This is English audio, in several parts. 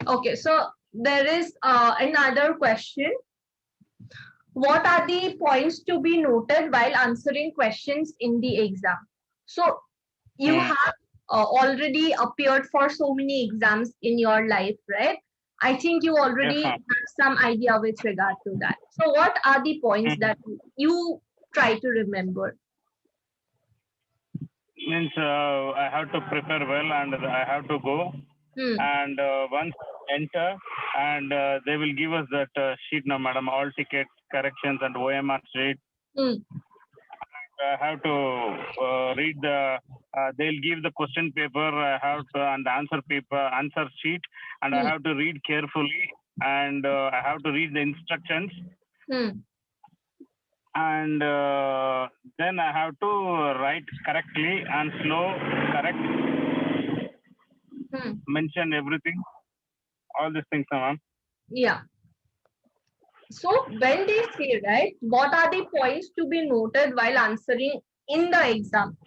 Okay, so there is another question. What are the points to be noted while answering questions in the exam? So you Hmm. have already appeared for so many exams in your life, right? I think you Yes, already ma'am. have some idea with regard to that. So what are the points Hmm. that you try to remember? Means I have to prepare well and I have to go. Hmm. And once enter, and they will give us that sheet now, madam, all tickets, corrections, and OMR sheet. Hmm. I have to read the. They'll give the question paper. I have to, and the answer paper, answer sheet, and I Hmm. have to read carefully, and I have to read the instructions, Hmm. and then I have to write correctly and slow, correct, Hmm. mention everything, all these things, ma'am. Yeah. So when they say, right, what are the points to be noted while answering in the exam?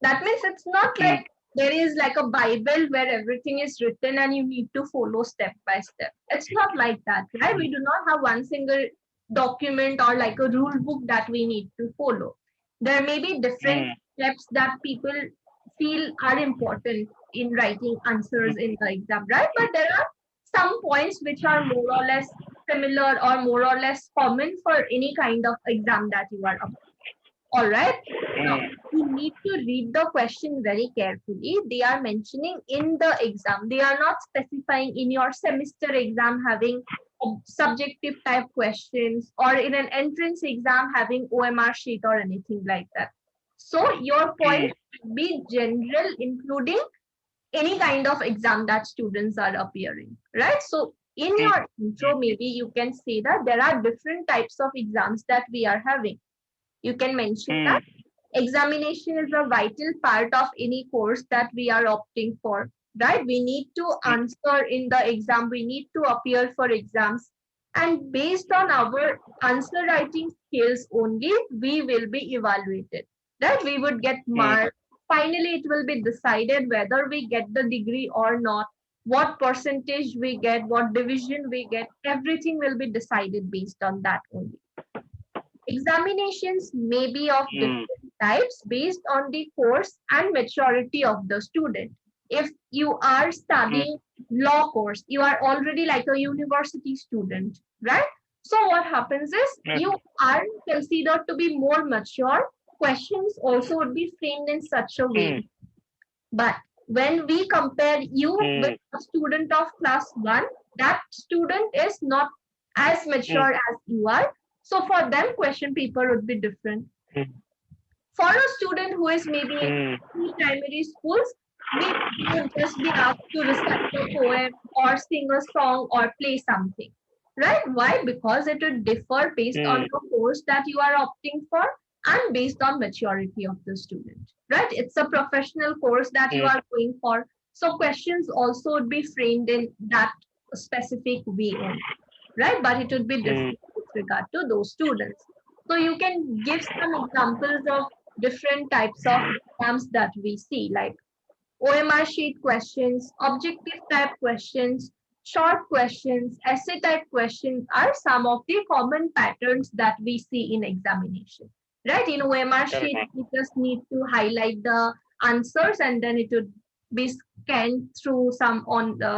That means it's not Hmm. like there is like a Bible where everything is written and you need to follow step by step. It's not like that, right? We do not have one single document or like a rule book that we need to follow. There may be different Hmm. steps that people feel are important in writing answers in the exam, right? But there are some points which are more or less similar or more or less common for any kind of exam that you are up. All right. Now, Hmm. you need to read the question very carefully. They are mentioning in the exam. They are not specifying in your semester exam having subjective type questions or in an entrance exam having OMR sheet or anything like that. So your Hmm. points should be general, including any kind of exam that students are appearing, right? So in Hmm. your intro, maybe you can say that there are different types of exams that we are having. You can mention Hmm. that examination is a vital part of any course that we are opting for, right? We need to Hmm. answer in the exam, we need to appear for exams, and based on our answer writing skills only, we will be evaluated, right? We would get Hmm. marks. Finally, it will be decided whether we get the degree or not, what percentage we get, what division we get, everything will be decided based on that only. Examinations may be of Hmm. different types based on the course and maturity of the student. If you are Hmm. studying law course, you are already like a university student, right? So what happens is Yes. you are considered to be more mature. Questions also would be framed in such a way. Hmm. But when we compare you with Hmm. a student of class 1, that student is not as Hmm. mature as you are. So for them, question paper would be different. Hmm. For a student who is maybe in Hmm. primary schools, maybe they would just be asked to recite a poem or sing a song or play something. Right? Why? Because it would differ based on Hmm. the course that you are opting for and based on maturity of the student. Right? It's a professional course that you Hmm. are going for. So questions also would be framed in that specific way only. Right? But it would be Hmm. different with regard to those students. So you can give some examples of different types of exams that we see, like OMR sheet questions, objective type questions, short questions, essay type questions are some of the common patterns that we see in examination. Right? In OMR Correct, sheet, ma'am. we just need to highlight the answers and then it would be scanned through some on the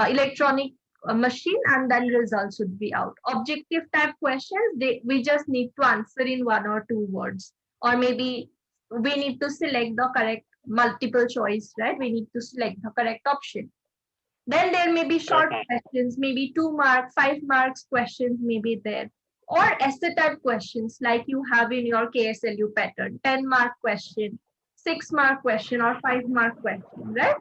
electronic machine and then results would be out. Objective type questions, we just need to answer in one or two words or maybe we need to select the correct multiple choice, right? We need to select the correct option. Then there may be Correct, short ma'am. questions, maybe 2 mark, 5 marks questions may be there. Or essay type questions like you have in your KSLU pattern, 10-mark question, 6-mark question, or 5-mark question, right?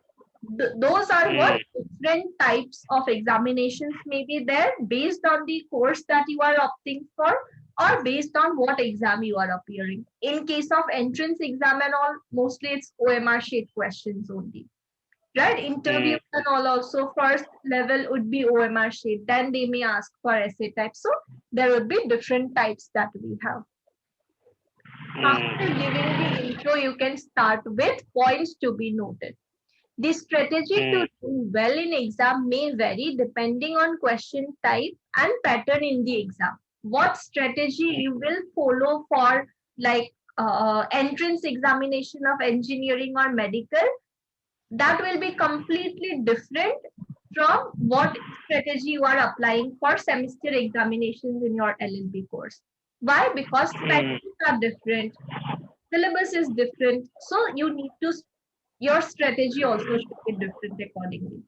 Those are what Hmm. different types of examinations may be there based on the course that you are opting for or based on what exam you are appearing. In case of entrance exam and all, mostly it's OMR sheet questions only. Right? Hmm. Interviews and all also first level would be OMR sheet. Then they may ask for essay type. So there would be different types that we have. After Hmm. giving the intro, you can start with points to be noted. The strategy to do well in exam may vary depending on question type and pattern in the exam. What strategy you will follow for like entrance examination of engineering or medical, that will be completely different from what strategy you are applying for semester examinations in your LLB course. Why? Because patterns are different, syllabus is different, so you need to, your strategy also should be different accordingly,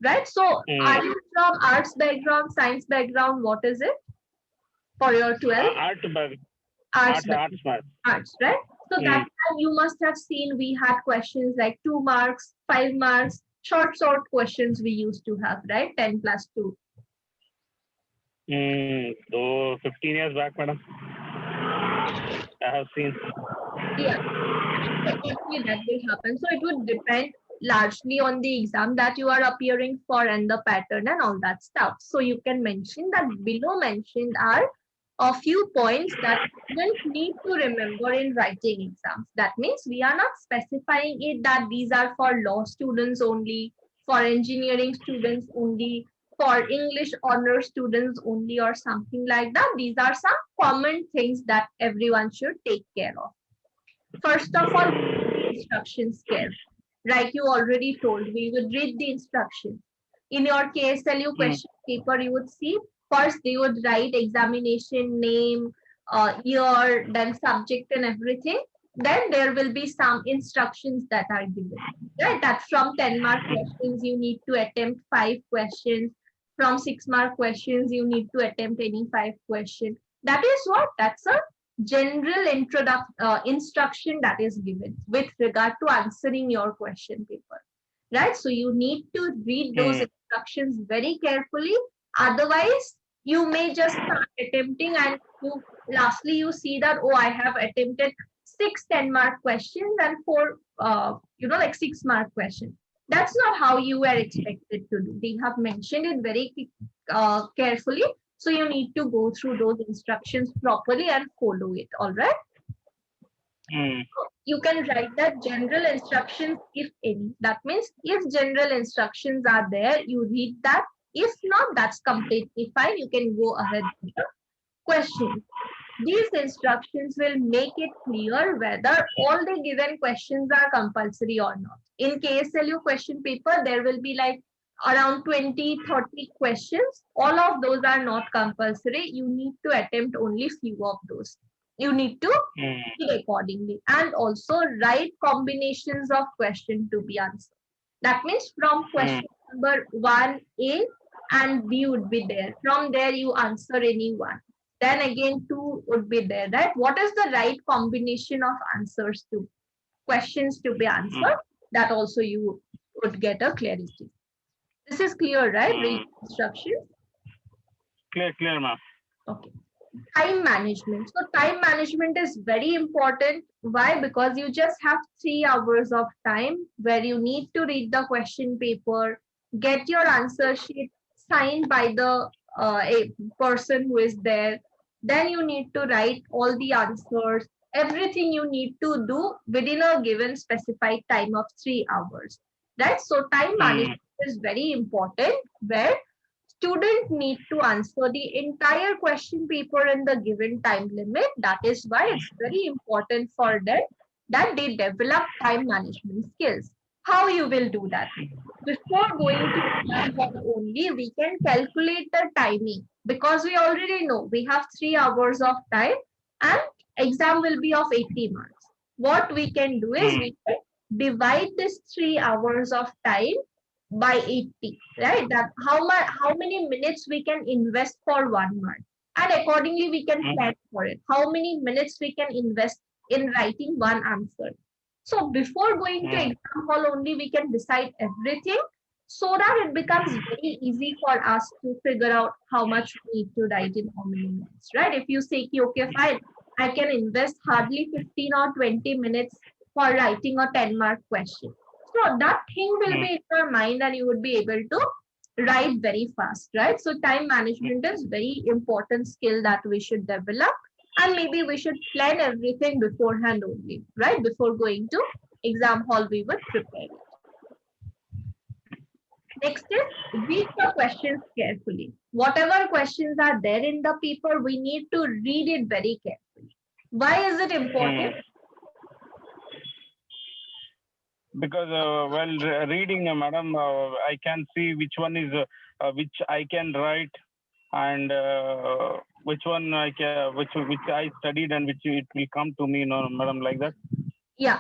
right? So are you from arts background, science background, what is it for your 12? Arts, arts, right? So that time you must have seen we had questions like 2 marks, 5 marks, short questions we used to have, right? 10 plus 2. So 15 years back, madam, I have seen. Yeah, definitely that will happen. So it would depend largely on the exam that you are appearing for and the pattern and all that stuff. So you can mention that below mentioned are a few points that students need to remember in writing exams. That means we are not specifying it that these are for law students only, for engineering students only, for English honor students only, or something like that. These are some common things that everyone should take care of. First of all, instructions carefully. Like you already told, we would read the instructions. In your KSLU question paper, you would see first they would write examination name, year, then subject and everything. Then there will be some instructions that are given. Right? That from 10-mark questions, you need to attempt 5 questions. From 6-mark questions, you need to attempt any 5 questions. That is what? That's a general instruction that is given with regard to answering your question paper, right? So you need to read those instructions very carefully. Otherwise, you may just start attempting and lastly you see that, oh, I have attempted 6 10-mark questions and 4 like 6-mark questions. That's not how you were expected to do. They have mentioned it very carefully. So you need to go through those instructions properly and follow it. All right. You can write that general instructions, if any. That means if general instructions are there, you read that. If not, that's completely fine. You can go ahead with the question. These instructions will make it clear whether all the given questions are compulsory or not. In KSLU question paper, there will be like around 20, 30 questions. All of those are not compulsory. You need to attempt only few of those. You need to read accordingly and also write combinations of questions to be answered. That means from question number 1A and B would be there. From there, you answer any one. Then again, 2 would be there, right? What is the right combination of answers to questions to be answered? That also you would get a clarity. This is clear, right? Read instructions. Clear, ma'am. Okay. Time management. So time management is very important. Why? Because you just have 3 hours of time where you need to read the question paper, get your answer sheet signed by the a person who is there. Then you need to write all the answers, everything you need to do within a given specified time of 3 hours. Right? So time management is very important where students need to answer the entire question paper in the given time limit. That is why it's very important for them that they develop time management skills. How you will do that? Before going to exam hall only, we can calculate the timing because we already know we have 3 hours of time and exam will be of 80 marks. What we can do is we can divide this 3 hours of time by 80, right? That how many minutes we can invest for 1 mark, and accordingly we can plan for it. How many minutes we can invest in writing one answer. So before going to exam hall only, we can decide everything so that it becomes very easy for us to figure out how much we need to write in how many minutes, right? If you say, okay, fine, I can invest hardly 15 or 20 minutes for writing a 10-mark question. So that thing will be in your mind and you would be able to write very fast, right? So time management is very important skill that we should develop, and maybe we should plan everything beforehand only, right? Before going to exam hall, we would prepare it. Next is read the questions carefully. Whatever questions are there in the paper, we need to read it very carefully. Why is it important? Because while reading, madam, I can see which one is which I can write, and which one I can, which I studied, and which it will come to me, no, madam, like that. Yeah.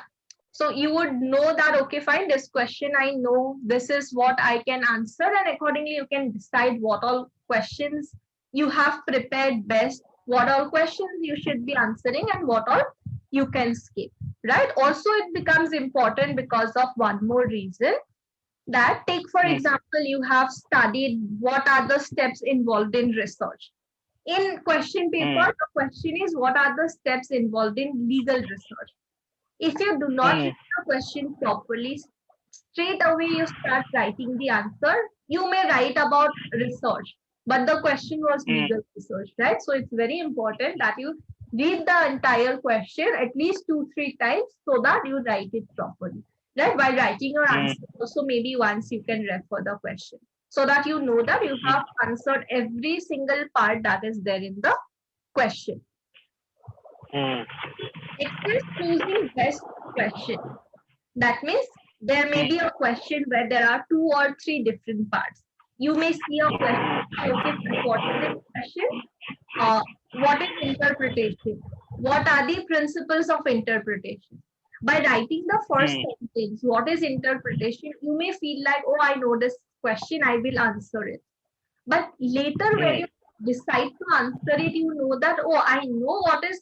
So you would know that, okay, fine, this question I know, this is what I can answer, and accordingly you can decide what all questions you have prepared best, what all questions you should be answering, and what all you can skip, right? Also, it becomes important because of one more reason, that take for example, you have studied what are the steps involved in research. In question paper, the question is what are the steps involved in legal research. If you do not read the question properly, straight away you start writing the answer. You may write about research, but the question was legal research, right? So it's very important that you read the entire question at least 2-3 times so that you write it properly, right? While writing your answer, also maybe once you can refer the question so that you know that you have answered every single part that is there in the question. Next is choosing best question. That means there may be a question where there are 2 or 3 different parts. You may see a question, okay, what is the question? What is interpretation? What are the principles of interpretation? By writing the first sentence, what is interpretation, you may feel like, oh, I know this question, I will answer it. But later, when you decide to answer it, you know that, oh, I know what is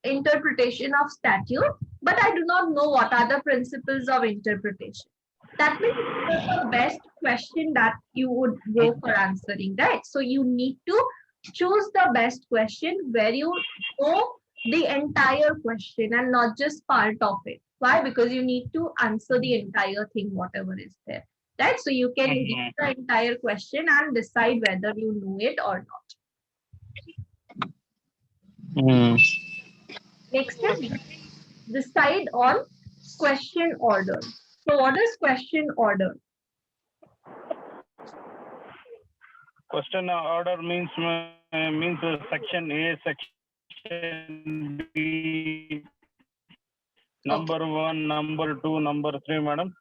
interpretation of statute, but I do not know what are the principles of interpretation. That means it's the best question that you would go for answering, right? So you need to choose the best question where you know the entire question and not just part of it. Why? Because you need to answer the entire thing, whatever is there, right? So you can read the entire question and decide whether you know it or not. Next is decide on question order. So what is question order? Question order means section A, section B, number 1, number 2, number 3, madam.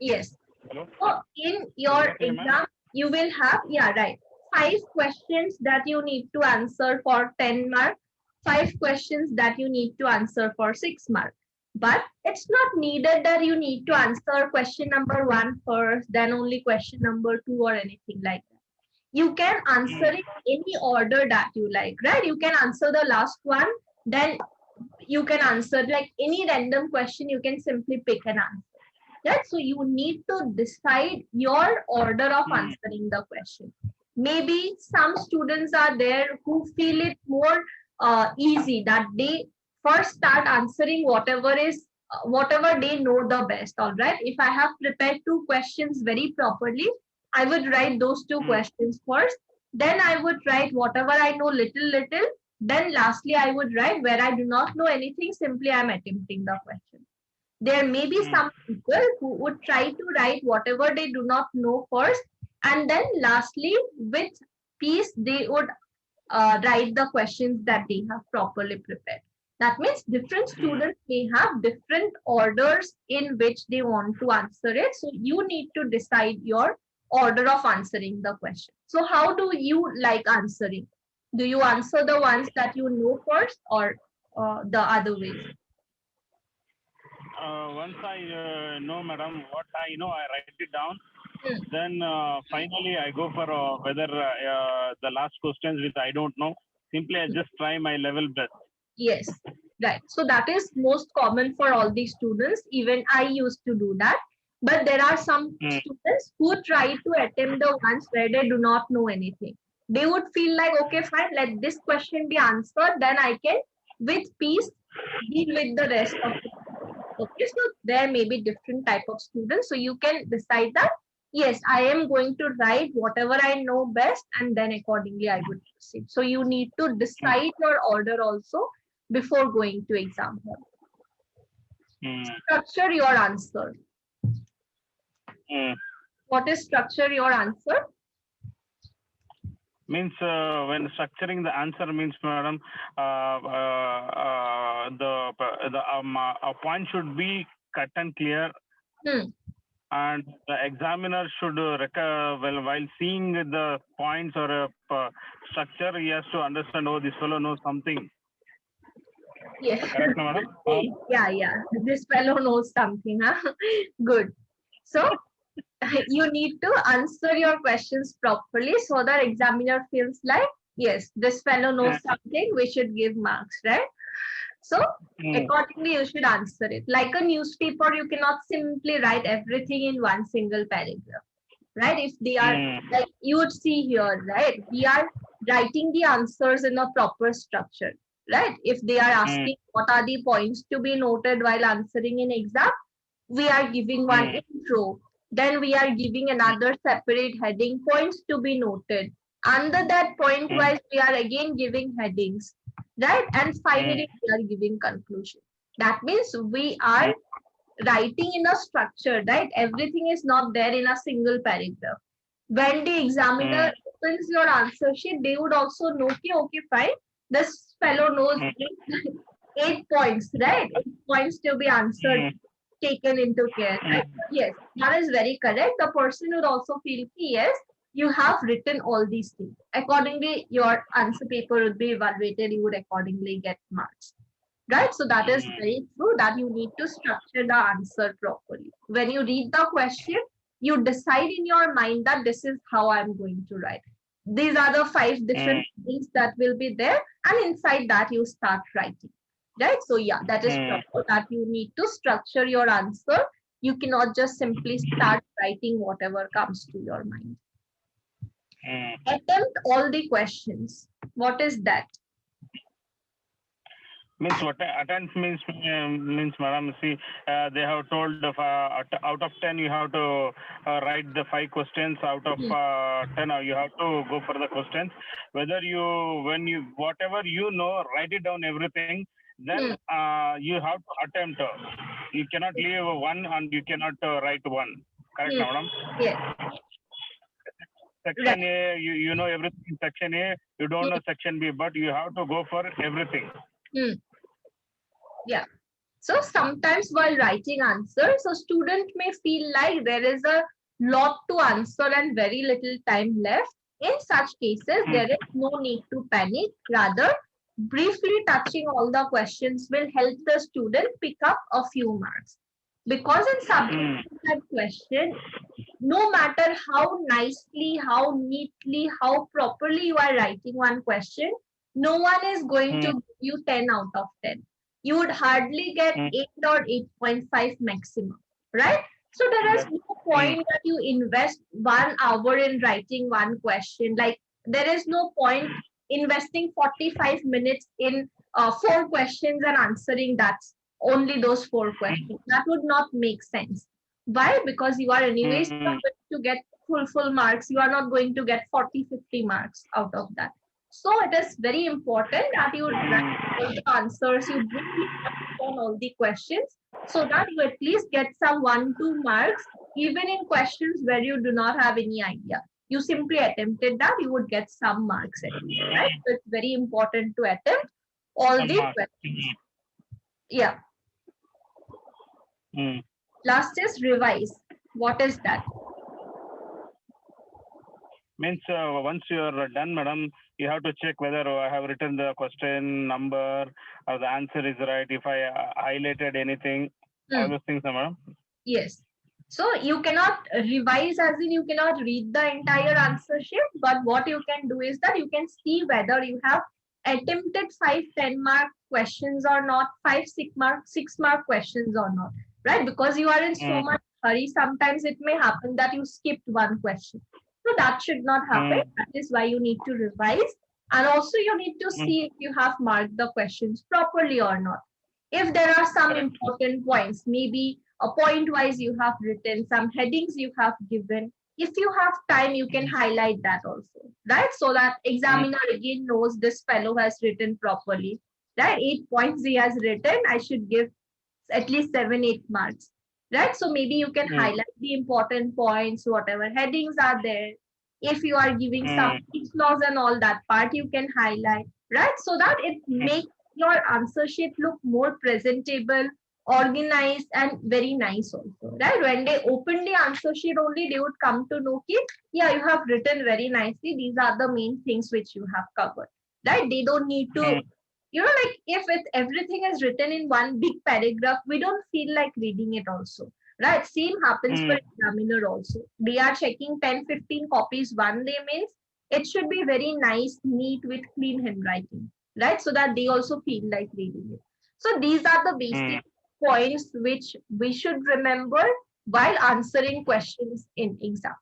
Yes. Hello? So in your exam, you will have, yeah, right, 5 questions that you need to answer for 10 marks, 5 questions that you need to answer for 6 marks. But it's not needed that you need to answer question number 1 first, then only question number 2 or anything like that. You can answer it any order that you like, right? You can answer the last one, then you can answer like any random question, you can simply pick an answer. Right? So you need to decide your order of answering the question. Maybe some students are there who feel it more easy that they first start answering whatever is whatever they know the best. All right. If I have prepared 2 questions very properly, I would write those 2 questions first. Then I would write whatever I know little. Then lastly, I would write where I do not know anything. Simply, I'm attempting the question. There may be some people who would try to write whatever they do not know first, and then lastly, with peace, they would write the questions that they have properly prepared. That means different students may have different orders in which they want to answer it. So you need to decide your order of answering the question. So how do you like answering? Do you answer the ones that you know first or the other ways? Once I know, madam, what I know, I write it down. Then finally, I go for whether the last questions which I don't know. Simply, I just try my level best. Yes, right. So that is most common for all the students. Even I used to do that. But there are some students who try to attempt the ones where they do not know anything. They would feel like, okay, fine, let this question be answered. Then I can, with peace, deal with the rest of it. Okay, so there may be different type of students. So you can decide that, yes, I am going to write whatever I know best, and then accordingly I would proceed. So you need to decide your order also before going to exam hall. Structure your answer. What is structure your answer? Means when structuring the answer means, madam, a point should be cut and clear, Hmm. and the examiner should while seeing the points or structure, he has to understand. Oh, this fellow knows something. Yeah. Correct, no, madam? Yeah. This fellow knows something, huh? Good. So you need to answer your questions properly so that examiner feels like, yes, this fellow knows something, we should give marks, right? So accordingly, you should answer it. Like a newspaper, you cannot simply write everything in one single paragraph, right? If they are like you would see here, right? We are writing the answers in a proper structure, right? If they are asking what are the points to be noted while answering in exam, we are giving one intro, then we are giving another separate heading, points to be noted. Under that point wise, we are again giving headings, right? And finally, we are giving conclusion. That means we are writing in a structure, right? Everything is not there in a single paragraph. When the examiner opens your answer sheet, they would also know, okay, fine, this fellow knows eight points, right? 8 points to be answered, taken into care, right? Yes, that is very correct. The person would also feel, yes, you have written all these things. Accordingly, your answer paper would be evaluated. You would accordingly get marks, right? So that is very true that you need to structure the answer properly. When you read the question, you decide in your mind that this is how I'm going to write. These are the 5 different things that will be there, and inside that you start writing, right? So yeah, that is proper, that you need to structure your answer. You cannot just simply start writing whatever comes to your mind. Attempt all the questions. What is that? Means what attempt means, madam. See, they have told out of 10 you have to write the 5 questions. Out of 10 you have to go for the questions. Whether whatever you know, write it down everything. Then you have to attempt. You cannot leave one and you cannot write one. Correct, madam? Yes. Section A, you know everything in section A. You don't know section B, but you have to go for everything. Yeah. So sometimes while writing answers, a student may feel like there is a lot to answer and very little time left. In such cases, there is no need to panic. Rather, briefly touching all the questions will help the student pick up a few marks. Because in subject that question, no matter how nicely, how neatly, how properly you are writing one question, no one is going to give you 10 out of 10. You would hardly get 8 or 8.5 maximum, right? So there is no point that you invest 1 hour in writing one question. Like there is no point investing 45 minutes in 4 questions and answering that only those 4 questions. That would not make sense. Why? Because you are anyways not going to get full marks. You are not going to get 40-50 marks out of that. So it is very important that you write all the answers, you briefly on all the questions so that you at least get some 1-2 marks, even in questions where you do not have any idea. You simply attempted that, you would get some marks at least, right? So it's very important to attempt all the questions. Yeah. Last is revise. What is that? Means once you are done, madam, you have to check whether I have written the question number or the answer is right. If I highlighted anything, all those things, madam. Yes. So you cannot revise as in you cannot read the entire answer sheet, but what you can do is that you can see whether you have attempted 5-10 mark questions or not, 5-6 mark questions or not, right? Because you are in so much hurry, sometimes it may happen that you skipped one question. So that should not happen. That is why you need to revise. And also you need to see if you have marked the questions properly or not. If there are some important points, maybe a point wise you have written, some headings you have given. If you have time, you can highlight that also, right? So that examiner again knows this fellow has written properly, right? 8 points he has written, I should give at least 7-8 marks. right? So maybe you can highlight the important points, whatever headings are there. If you are giving some clause and all that part, you can highlight, right? So that it makes your answer sheet look more presentable, organized, and very nice also, right? When they open the answer sheet only, they would come to know ki, yeah, you have written very nicely. These are the main things which you have covered, right? They don't need to, like if everything is written in one big paragraph, we don't feel like reading it also, right? Same happens for examiner also. They are checking 10-15 copies one day, means it should be very nice, neat, with clean handwriting, right? So that they also feel like reading it. So these are the basic points which we should remember while answering questions in exam.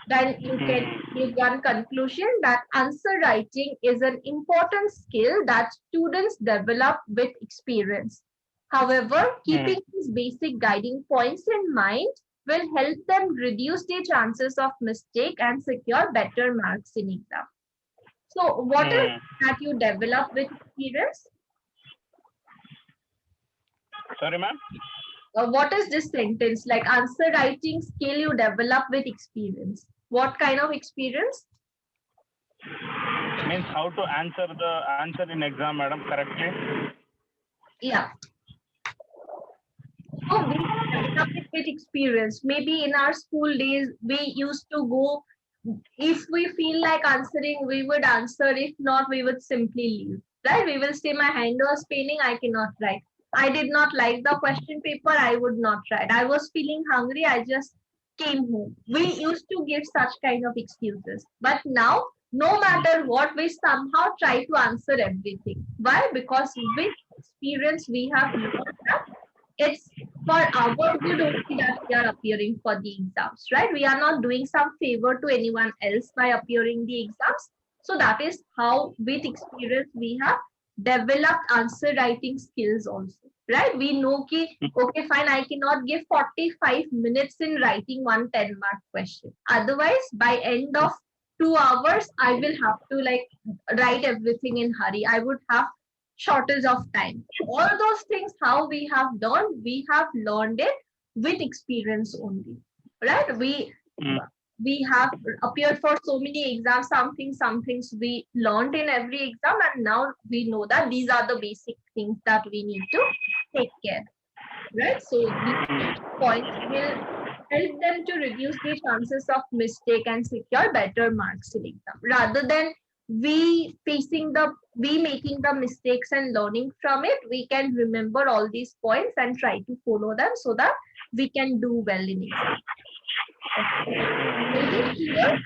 Then you can give one conclusion that answer writing is an important skill that students develop with experience. However, keeping these basic guiding points in mind will help them reduce their chances of mistake and secure better marks in exam. So what is that you develop with experience? Sorry, ma'am. What is this sentence? Like answer writing skill you develop with experience. What kind of experience? Means how to answer in exam, madam, correctly. Yeah. So we develop it with experience. Maybe in our school days, we used to go, if we feel like answering, we would answer. If not, we would simply leave. Right? We will say, my hand was paining, I cannot write. I did not like the question paper, I would not write. I was feeling hungry, I just came home. We used to give such kind of excuses. But now, no matter what, we somehow try to answer everything. Why? Because with experience, we have learned that it's for our good only that we are appearing for the exams, right? We are not doing some favor to anyone else by appearing the exams. So that is how, with experience, we have developed answer writing skills also, right? We know ki, okay, fine, I cannot give 45 minutes in writing one 10-mark question. Otherwise, by end of 2 hours, I will have to like write everything in hurry. I would have shortage of time. All those things, how we have learned it with experience only, right? We have appeared for so many exams, some things we learned in every exam, and now we know that these are the basic things that we need to take care, right? So these points will help them to reduce the chances of mistake and secure better marks in exam, rather than we making the mistakes and learning from it. We can remember all these points and try to follow them so that we can do well in exam. Is it clear?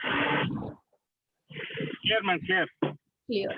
Clear, ma'am, clear. Clear.